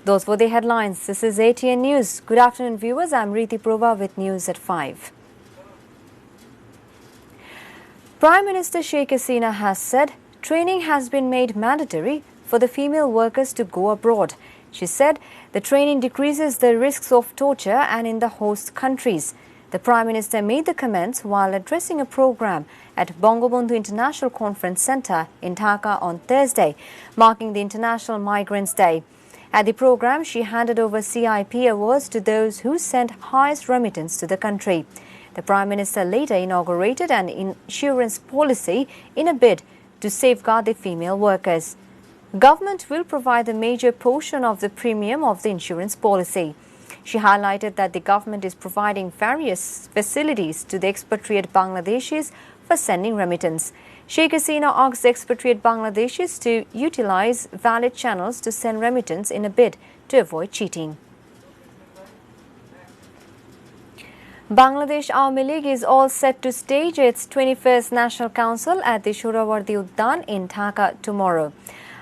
Those were the headlines. This is ATN News. Good afternoon, viewers. I'm Riti Prova with news at 5. Prime Minister Sheikh Hasina has said training has been made mandatory for the female workers to go abroad. She said the training decreases the risks of torture and in the host countries. The Prime Minister made the comments while addressing a program at Bangla International Conference Centre in Dhaka on Thursday, marking the International Migrants' Day. At the program, she handed over CIP awards to those who sent highest remittance to the country. The Prime Minister later inaugurated an insurance policy in a bid to safeguard the female workers. Government will provide a major portion of the premium of the insurance policy. She highlighted that the government is providing various facilities to the expatriate Bangladeshis for sending remittance. Sheikh Hasina asked expatriate Bangladeshis to utilize valid channels to send remittance in a bid to avoid cheating. Bangladesh Awami League is all set to stage its 21st National Council at the Sohrawardi Uddan in Dhaka tomorrow.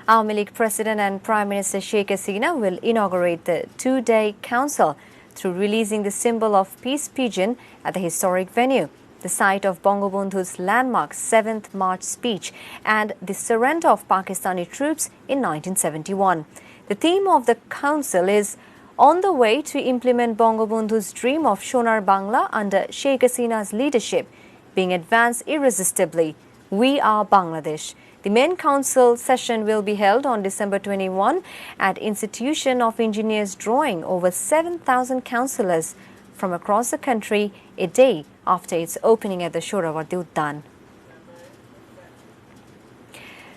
Awami League President and Prime Minister Sheikh Hasina will inaugurate the two-day council through releasing the symbol of peace pigeon at the historic venue, the site of Bangabandhu's landmark 7th March speech and the surrender of Pakistani troops in 1971. The theme of the council is on the way to implement Bangabandhu's dream of Sonar Bangla under Sheikh Hasina's leadership being advanced irresistibly. We are Bangladesh. The main council session will be held on December 21 at Institution of Engineers, drawing over 7,000 councillors from across the country a day after its opening at the Sohrawardi Uddan.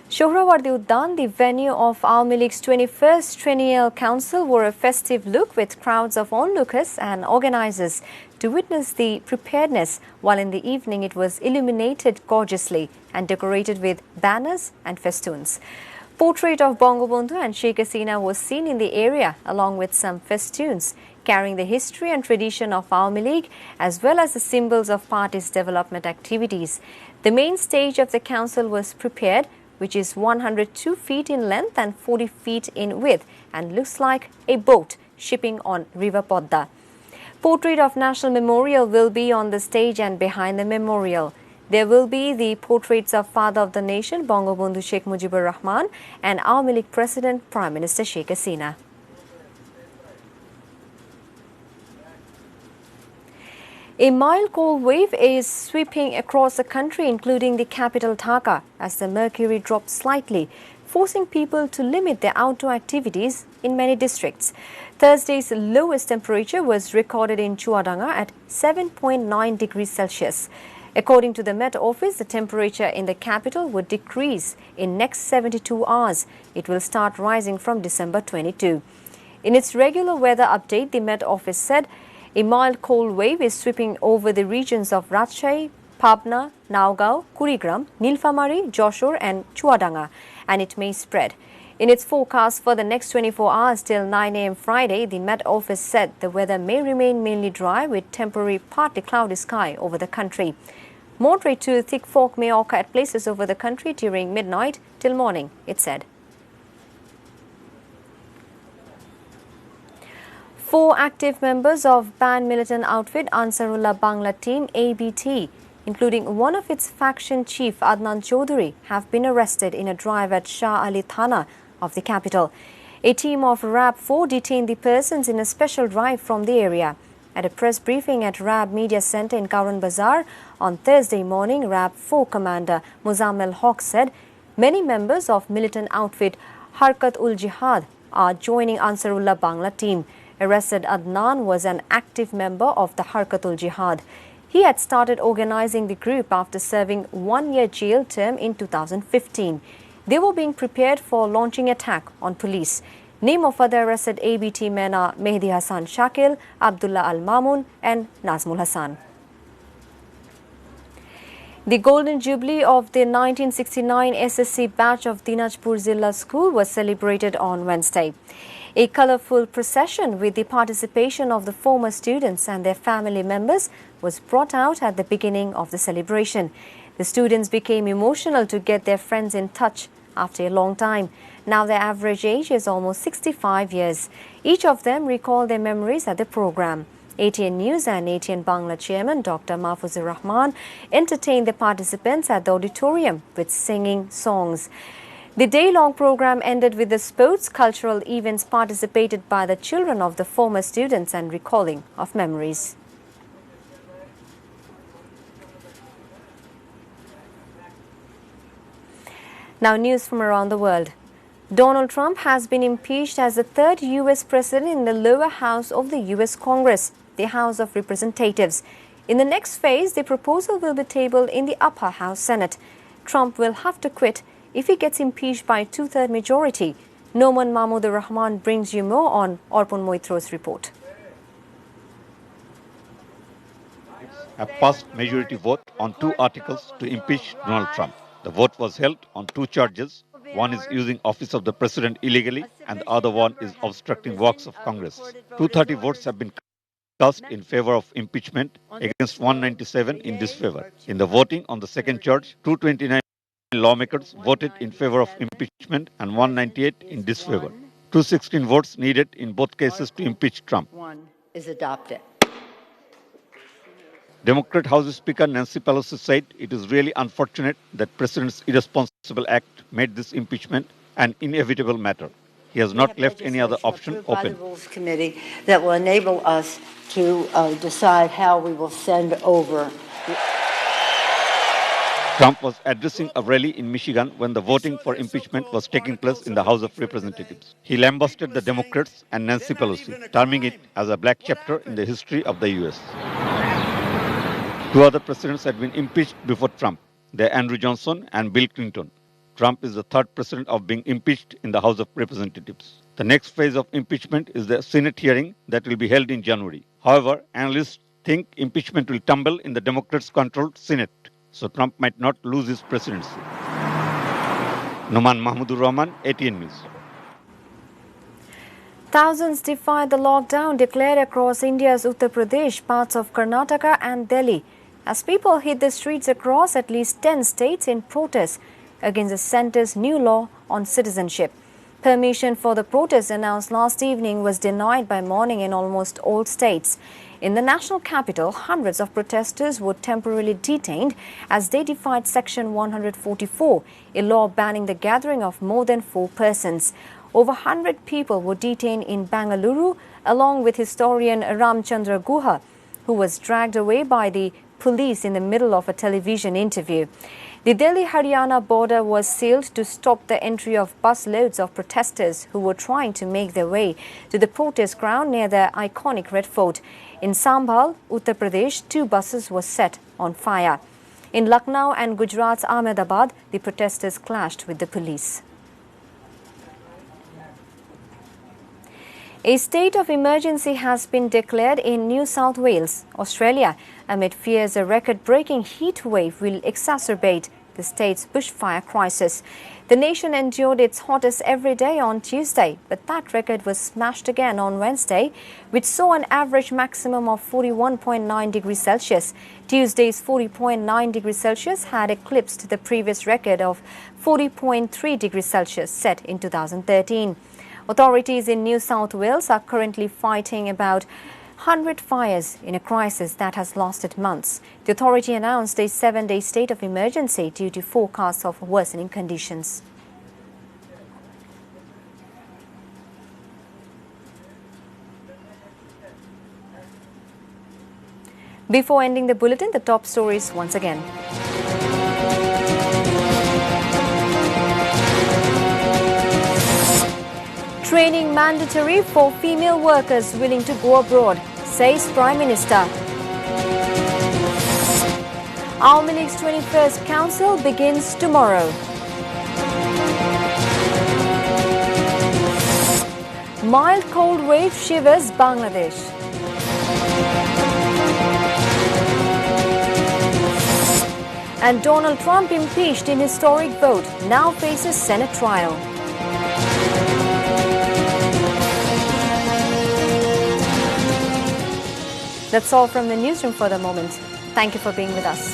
Sohrawardi Uddan, the venue of Awami League's 21st Triennial Council, wore a festive look with crowds of onlookers and organisers to witness the preparedness, while in the evening it was illuminated gorgeously and decorated with banners and festoons. Portrait of Bangabandhu and Sheikh Hasina was seen in the area along with some festoons carrying the history and tradition of Awami League as well as the symbols of party's development activities. The main stage of the council was prepared, which is 102 feet in length and 40 feet in width and looks like a boat shipping on River Podda. Portrait of National Memorial will be on the stage and behind the memorial. There will be the portraits of Father of the Nation, Bangabandhu Sheikh Mujibur Rahman, and Awami League President, Prime Minister Sheikh Hasina. A mild cold wave is sweeping across the country, including the capital Dhaka, as the mercury dropped slightly, forcing people to limit their outdoor activities in many districts. Thursday's lowest temperature was recorded in Chuadanga at 7.9 degrees Celsius. According to the Met Office, the temperature in the capital would decrease in next 72 hours. It will start rising from December 22. In its regular weather update, the Met Office said a mild cold wave is sweeping over the regions of Rajshahi, Pabna, Naugao, Kurigram, Nilphamari, Joshore and Chuadanga, and it may spread. In its forecast for the next 24 hours till 9 a.m. Friday, the Met Office said the weather may remain mainly dry with temporary partly cloudy sky over the country. Moderate to thick fog may occur at places over the country during midnight till morning, it said. 4 active members of banned militant outfit Ansarullah Bangla team ABT, including one of its faction chief Adnan Chaudhary, have been arrested in a drive at Shah Ali Thana of the capital. A team of RAB 4 detained the persons in a special drive from the area. At a press briefing at RAB Media Centre in Karan Bazar on Thursday morning, RAB 4 commander Muzammil Haq said many members of militant outfit Harkat-ul-Jihad are joining Ansarullah Bangla team. Arrested Adnan was an active member of the Harkat-ul-Jihad. He had started organizing the group after serving 1-year jail term in 2015. They were being prepared for launching attack on police. Name of other arrested ABT men are Mehdi Hassan Shakil, Abdullah Al-Mamun and Nazmul Hassan. The Golden Jubilee of the 1969 SSC batch of Dinajpur Zilla School was celebrated on Wednesday. A colourful procession with the participation of the former students and their family members was brought out at the beginning of the celebration. The students became emotional to get their friends in touch after a long time. Now their average age is almost 65 years. Each of them recalled their memories at the program. ATN News and ATN Bangla chairman Dr. Mahfuzur Rahman entertained the participants at the auditorium with singing songs. The day-long program ended with the sports cultural events participated by the children of the former students and recalling of memories. Now news from around the world. Donald Trump has been impeached as the third U.S. president in the lower house of the U.S. Congress, the House of Representatives. In the next phase, the proposal will be tabled in the upper house Senate. Trump will have to quit if he gets impeached by a two-thirds majority. Noman Mahmoudur Rahman brings you more on Orpon Moitro's report. A passed majority vote on two articles to impeach Donald Trump. The vote was held on two charges. One is using office of the president illegally and the other one is obstructing works of Congress. 230 votes have been cast in favor of impeachment against 197 in disfavor. In the voting on the second charge, 229 lawmakers voted in favor of impeachment and 198 in disfavor. 216 votes needed in both cases to impeach Trump. One is adopted. Democrat House Speaker Nancy Pelosi said it is really unfortunate that President's irresponsible act made this impeachment an inevitable matter. He has not left any other option open. By the Rules Committee that will enable us to decide how we will send over. Trump was addressing a rally in Michigan when the voting for impeachment was taking place in the House of Representatives. He lambasted the Democrats and Nancy Pelosi, terming it as a black chapter in the history of the U.S. Two other presidents had been impeached before Trump. They are Andrew Johnson and Bill Clinton. Trump is the third president of being impeached in the House of Representatives. The next phase of impeachment is the Senate hearing that will be held in January. However, analysts think impeachment will tumble in the Democrats-controlled Senate, so Trump might not lose his presidency. Noman Mahmoudur Rahman, ATN News. Thousands defied the lockdown declared across India's Uttar Pradesh, parts of Karnataka and Delhi, as people hit the streets across at least 10 states in protest against the centre's new law on citizenship. Permission for the protest announced last evening was denied by morning in almost all states. In the national capital, hundreds of protesters were temporarily detained as they defied Section 144, a law banning the gathering of more than 4 persons. Over 100 people were detained in Bengaluru, along with historian Ramchandra Guha, who was dragged away by the police in the middle of a television interview. The Delhi-Haryana border was sealed to stop the entry of busloads of protesters who were trying to make their way to the protest ground near the iconic Red Fort. In Sambhal, Uttar Pradesh, 2 buses were set on fire. In Lucknow and Gujarat's Ahmedabad, the protesters clashed with the police. A state of emergency has been declared in New South Wales, Australia, amid fears a record-breaking heat wave will exacerbate the state's bushfire crisis. The nation endured its hottest every day on Tuesday, but that record was smashed again on Wednesday, which saw an average maximum of 41.9 degrees Celsius. Tuesday's 40.9 degrees Celsius had eclipsed the previous record of 40.3 degrees Celsius set in 2013. Authorities in New South Wales are currently fighting about 100 fires in a crisis that has lasted months. The authority announced a 7-day state of emergency due to forecasts of worsening conditions. Before ending the bulletin, the top stories once again. Training mandatory for female workers willing to go abroad, says Prime Minister. Awami League's 21st Council begins tomorrow. Mild cold wave shivers Bangladesh. And Donald Trump impeached in historic vote, now faces Senate trial. That's all from the newsroom for the moment. Thank you for being with us.